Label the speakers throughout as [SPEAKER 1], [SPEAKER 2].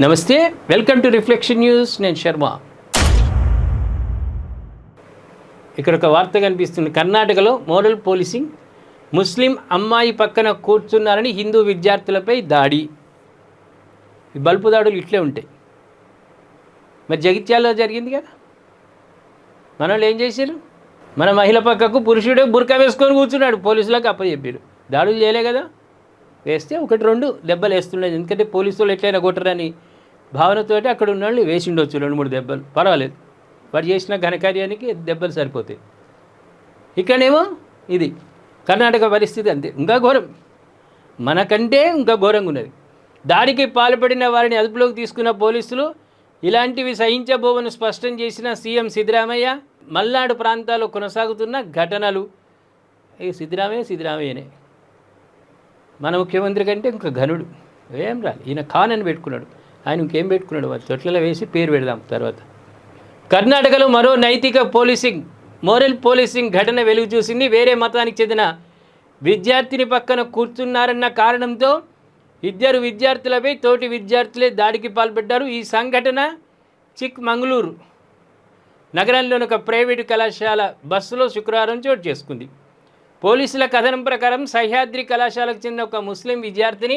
[SPEAKER 1] నమస్తే, welcome to reflection news. నేను శర్మ. ఇక్కడ ఒక వార్త కనిపిస్తుంది. కర్ణాటకలో మోరల్ పోలీసింగ్, ముస్లిం అమ్మాయి పక్కన కూర్చున్నారని హిందూ విద్యార్థులపై దాడి. ఈ బల్పు దాడులు ఇట్లే ఉంటాయి. మరి జగిత్యాలలో జరిగింది కదా, మన వాళ్ళు ఏం చేశారు? మన మహిళ పక్కకు పురుషుడే బుర్కా వేసుకొని కూర్చున్నాడు, పోలీసులకు అప్పచెప్పారు. దాడులు చేయలే కదా, వేస్తే ఒకటి రెండు దెబ్బలు వేస్తుండేది. ఎందుకంటే పోలీసు వాళ్ళు ఎట్లయినా కొట్టరని భావనతో అక్కడ ఉన్న వాళ్ళు వేసిండొచ్చు 2-3 దెబ్బలు, పర్వాలేదు. వాడు చేసిన ఘనకార్యానికి దెబ్బలు సరిపోతాయి. ఇక్కడేమో ఇది కర్ణాటక పరిస్థితి అంతే, ఇంకా ఘోరం, మనకంటే ఇంకా ఘోరంగా ఉన్నది. దాడికి పాల్పడిన వారిని అదుపులోకి తీసుకున్న పోలీసులు ఇలాంటివి సహించబోవని స్పష్టం చేసిన సీఎం సిద్ధరామయ్య. మల్నాడు ప్రాంతాల్లో కొనసాగుతున్న ఘటనలు. ఈ సిద్ధరామయ్యనే మన ముఖ్యమంత్రి కంటే ఇంకా ఘనుడు. ఏం రాలి, ఈయన ఖాన్ అని పెట్టుకున్నాడు, ఆయన ఇంకేం పెట్టుకున్నాడు, వాళ్ళు తొట్లలో వేసి పేరు పెడదాం తర్వాత. కర్ణాటకలో మరో నైతిక పోలీసింగ్, మోరల్ పోలీసింగ్ ఘటన వెలుగు చూసింది. వేరే మతానికి చెందిన విద్యార్థిని పక్కన కూర్చున్నారన్న కారణంతో 2 విద్యార్థులపై తోటి విద్యార్థులే దాడికి పాల్పడ్డారు. ఈ సంఘటన చిక్మంగళూరు నగరంలోని ఒక ప్రైవేటు కళాశాల బస్సులో శుక్రవారం చోటు చేసుకుంది. పోలీసుల కథనం ప్రకారం సహ్యాద్రి కళాశాలకు చెందిన ఒక ముస్లిం విద్యార్థిని,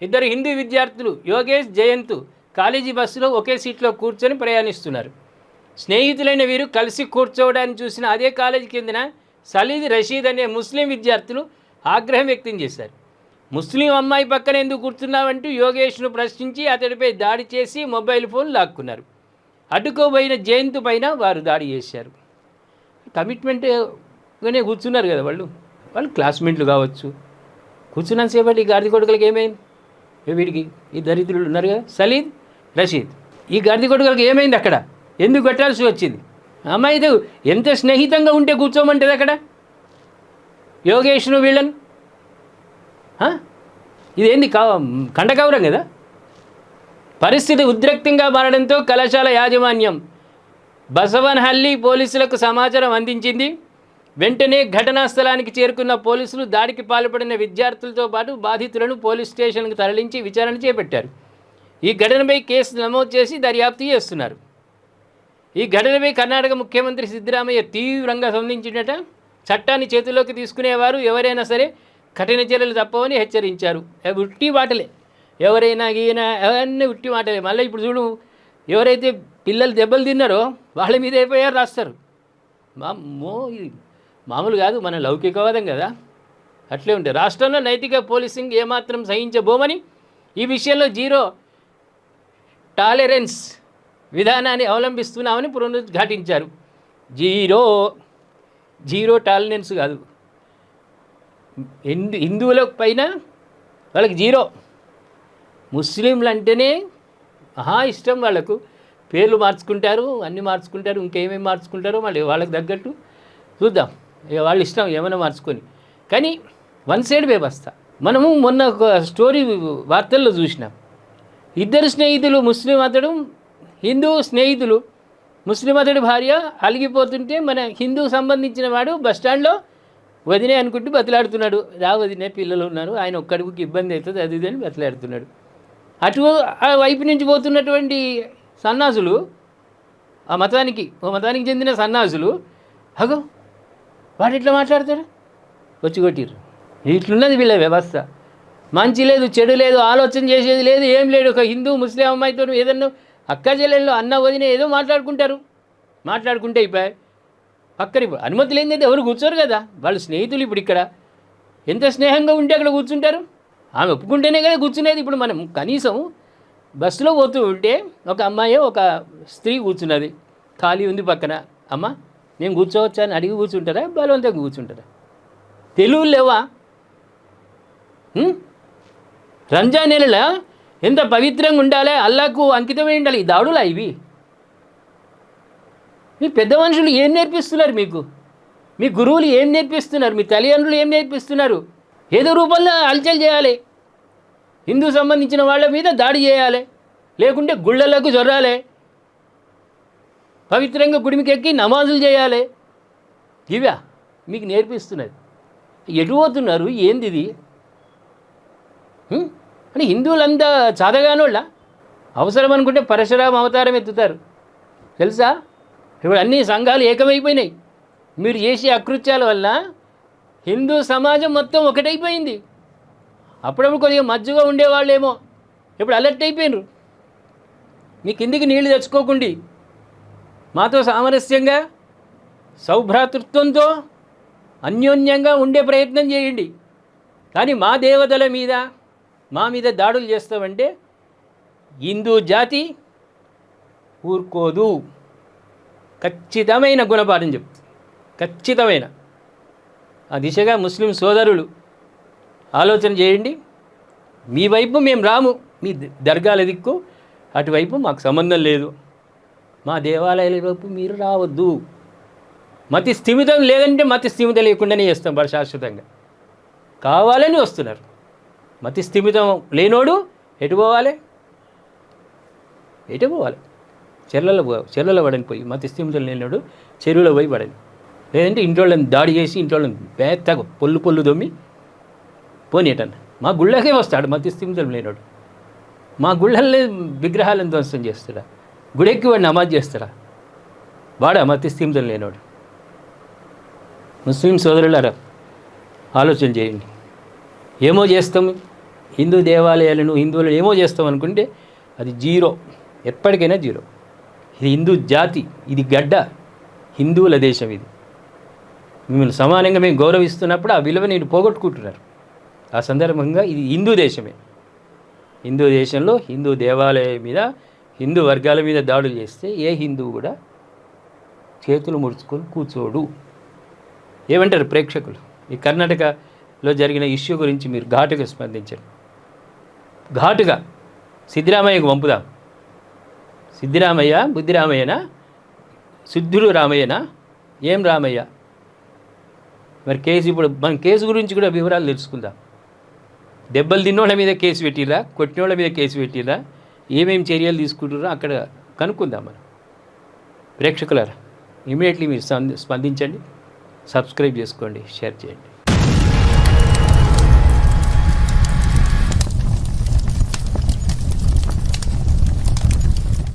[SPEAKER 1] 2 హిందూ విద్యార్థులు యోగేష్, జయంత్ కాలేజీ బస్సులో ఒకే సీట్లో కూర్చొని ప్రయాణిస్తున్నారు. స్నేహితులైన వీరు కలిసి కూర్చోవడాన్ని చూసిన అదే కాలేజీకి చెందిన సలీద్, రషీద్ అనే ముస్లిం విద్యార్థులు ఆగ్రహం వ్యక్తం చేశారు. ముస్లిం అమ్మాయి పక్కన ఎందుకు కూర్చున్నావంటూ యోగేష్ను ప్రశ్నించి అతడిపై దాడి చేసి మొబైల్ ఫోన్ లాక్కున్నారు. అడ్డుకోబోయిన జయంత్ పైన వారు దాడి చేశారు. కమిట్మెంట్గానే కూర్చున్నారు కదా వాళ్ళు క్లాస్మేట్లు కావచ్చు. కూర్చున్నంతసేపటి ఈ గాడిద కొడుకులకి ఏమైంది? వీడికి ఈ దరిద్రులు ఉన్నారు కదా, సలీద్, రషీద్, ఈ గాడిద కొడుకులకి ఏమైంది? అక్కడ ఎందుకు పెట్టాల్సి వచ్చింది? అమ్మాయితో ఎంత స్నేహితంగా ఉంటే కూర్చోమంటుంది అక్కడ యోగేష్ను వీళ్ళను. ఇదేంది కండకవరం కదా. పరిస్థితి ఉద్రిక్తంగా మారడంతో కళాశాల యాజమాన్యం బసవనహల్లి పోలీసులకు సమాచారం అందించింది. వెంటనే ఘటనా స్థలానికి చేరుకున్న పోలీసులు దాడికి పాల్పడిన విద్యార్థులతో పాటు బాధితులను పోలీస్ స్టేషన్కు తరలించి విచారణ చేపట్టారు. ఈ ఘటనపై కేసు నమోదు చేసి దర్యాప్తు చేస్తున్నారు. ఈ ఘటనపై కర్ణాటక ముఖ్యమంత్రి సిద్ధరామయ్య తీవ్రంగా స్పందించినట. చట్టాన్ని చేతుల్లోకి తీసుకునేవారు ఎవరైనా సరే కఠిన చర్యలు తప్పవని హెచ్చరించారు. ఉట్టి మాటలే, ఎవరైనా ఈయన అవన్నీ ఉట్టి మాటలే. మళ్ళీ ఇప్పుడు చూడు, ఎవరైతే పిల్లలు దెబ్బలు తిన్నారో వాళ్ళ మీద అయిపోయారు రాస్తారు. ఇది మామూలు కాదు, మన లౌకికవాదం కదా, అట్లే ఉంటాయి. రాష్ట్రంలో నైతిక పోలీసింగ్ ఏమాత్రం సహించబోమని, ఈ విషయంలో జీరో టాలరెన్స్ విధానాన్ని అవలంబిస్తున్నామని పునరుద్ఘాటించారు. జీరో టాలరెన్స్ కాదు, హిందువుల పైన వాళ్ళకి జీరో. ముస్లింలు అంటేనే మహా ఇష్టం వాళ్ళకు, పేర్లు మార్చుకుంటారు, అన్నీ మార్చుకుంటారు, ఇంకేమేమి మార్చుకుంటారో మళ్ళీ వాళ్ళకి తగ్గట్టు చూద్దాం, ఇక వాళ్ళ ఇష్టం ఏమైనా మార్చుకొని. కానీ వన్ సైడ్ వ్యవస్థ. మనము మొన్న ఒక స్టోరీ వార్తల్లో చూసినాం. 2 స్నేహితులు, ముస్లిం అతడు, హిందూ స్నేహితులు. ముస్లిం అతడి భార్య అలిగిపోతుంటే మన హిందూ సంబంధించిన వాడు బస్టాండ్లో వదినే అనుకుంటూ బతిలాడుతున్నాడు. వదినే, పిల్లలు ఉన్నారు, ఆయన ఒక్కడికి ఇబ్బంది అవుతుంది, అది ఇది అని బతిలాడుతున్నాడు. అటు ఆ వైపు నుంచి పోతున్నటువంటి సన్నాసులు, ఓ మతానికి చెందిన సన్నాసులు, అగో వాడు ఇట్లా మాట్లాడతాడు, వచ్చి కొట్టిర్రు. ఇట్లున్నది వీళ్ళ వ్యవస్థ. మంచి లేదు, చెడు లేదు, ఆలోచన చేసేది లేదు, ఏం లేదు. ఒక హిందూ ముస్లిం అమ్మాయితో ఏదన్నా అక్క చెల్లెళ్ళు, అన్న వదిన ఏదో మాట్లాడుకుంటే అయిపోయి పక్కన అనుమతి లేనిదైతే ఎవరు కూర్చోరు కదా. వాళ్ళు స్నేహితులు. ఇప్పుడు ఇక్కడ ఎంత స్నేహంగా ఉంటే అక్కడ కూర్చుంటారు. ఆమె ఒప్పుకుంటేనే కదా కూర్చునేది. ఇప్పుడు మనం కనీసం బస్సులో పోతూ ఉంటే ఒక అమ్మాయి, ఒక స్త్రీ కూర్చున్నది, ఖాళీ ఉంది పక్కన. అమ్మ నేను కూర్చోవచ్చా అని అడిగి కూర్చుంటారా? బలవంతంగా కూర్చుంటారా? తెలుగు లేవా? రంజాన్ నెలలో ఎంత పవిత్రంగా ఉండాలి, అల్లాకు అంకితమై ఉండాలి. ఈ దాడులా ఇవి? మీ పెద్ద మనుషులు ఏం నేర్పిస్తున్నారు మీకు? మీ గురువులు ఏం నేర్పిస్తున్నారు? మీ తల్లిదండ్రులు ఏం నేర్పిస్తున్నారు? ఏదో రూపంలో హల్చల్ చేయాలి, హిందూ సంబంధించిన వాళ్ళ మీద దాడి చేయాలి, లేకుంటే గుళ్ళలకు జొర్రాలి, పవిత్రంగా గుడిమికి ఎక్కి నమాజులు చేయాలి. ఇవా మీకు నేర్పిస్తున్నది? ఎటు పోతున్నారు? ఏంది ఇది? అంటే హిందువులంతా చాదగానోళ్ళ? అవసరం అనుకుంటే పరశురామ అవతారం ఎత్తుతారు తెలుసా. ఇప్పుడు అన్ని సంఘాలు ఏకమైపోయినాయి. మీరు చేసే అకృత్యాల వల్ల హిందూ సమాజం మొత్తం ఒకటైపోయింది. అప్పుడప్పుడు కొద్దిగా మజ్జుగా ఉండేవాళ్ళేమో ఇప్పుడు అలర్ట్ అయిపోయినరు. మీ కిందికి నీళ్లు తెచ్చుకోకండి, మాతో సామరస్యంగా సౌభ్రాతృత్వంతో అన్యోన్యంగా ఉండే ప్రయత్నం చేయండి. కానీ మా దేవతల మీద మా మీద దాడులు చేస్తామంటే హిందూ జాతి ఊరుకోదు. ఖచ్చితమైన గుణపాఠం చెప్తుంది, ఖచ్చితమైన. ఆ దిశగా ముస్లిం సోదరులు ఆలోచన చేయండి. మీ వైపు మేము రాము, మీ దర్గాల దిక్కు అటువైపు మాకు సంబంధం లేదు. మా దేవాలయాల వైపు మీరు రావద్దు. మతి స్థిమితం లేదంటే మతి స్థిమితం లేకుండానే చేస్తాం శాశ్వతంగా. కావాలని వస్తున్నారు. మతి స్థిమితం లేనోడు ఎటు పోవాలి? చెర్లలో పడని పోయి. మతి స్థిమితం లేనోడు చెరువులో పోయి పడని, లేదంటే ఇంట్లోళ్ళని దాడి చేసి ఇంట్లోళ్ళని పెద్దగా పొల్లు దొమ్మి పోనీటన్న. మా గుళ్ళకే వస్తాడు మతి స్థిమితం లేనోడు. మా గుళ్ళల్లో విగ్రహాలను ధ్వంసం చేస్తాడా? గుడెక్కి వాడు నమాజ్ చేస్తాడా? వాడా మతి స్థిమితం లేనోడు? ముస్లిం సోదరులారా ఆలోచన చేయండి. ఏమో చేస్తాం హిందూ దేవాలయాలను, హిందువులను ఏమో చేస్తాం అనుకుంటే అది జీరో, ఎప్పటికైనా జీరో. ఇది హిందూ జాతి, ఇది గడ్డ, హిందువుల దేశం. ఇది మిమ్మల్ని సమానంగా మేము గౌరవిస్తున్నప్పుడు ఆ విలువ నేను పోగొట్టుకుంటున్నారు. ఆ సందర్భంగా ఇది హిందూ దేశమే. హిందూ దేశంలో హిందూ దేవాలయం మీద, హిందూ వర్గాల మీద దాడులు చేస్తే ఏ హిందువు కూడా చేతులు ముడుచుకొని కూర్చోడు. ఏమంటారు ప్రేక్షకులు? ఈ కర్ణాటకలో జరిగిన ఇష్యూ గురించి మీరు ఘాటుగా స్పందించారు. ఘాటుగా సిద్ధిరామయ్యకు పంపుదాం. సిద్ధిరామయ్య బుద్ధిరామయ్యనా? సిద్ధుడు రామయ్యనా? ఏం రామయ్య? మరి కేసు, ఇప్పుడు మన కేసు గురించి కూడా వివరాలు తెలుసుకుందాం. దెబ్బలు తిన్నోళ్ళ మీద కేసు పెట్టిరా, కొట్టినోళ్ళ మీద కేసు పెట్టిరా, ఏమేమి చర్యలు తీసుకుంటారో అక్కడ కనుక్కుందాం మనం. ప్రేక్షకులారా ఇమీడియట్లీ మీరు స్పందించండి, సబ్స్క్రైబ్ చేసుకోండి, షేర్ చేయండి.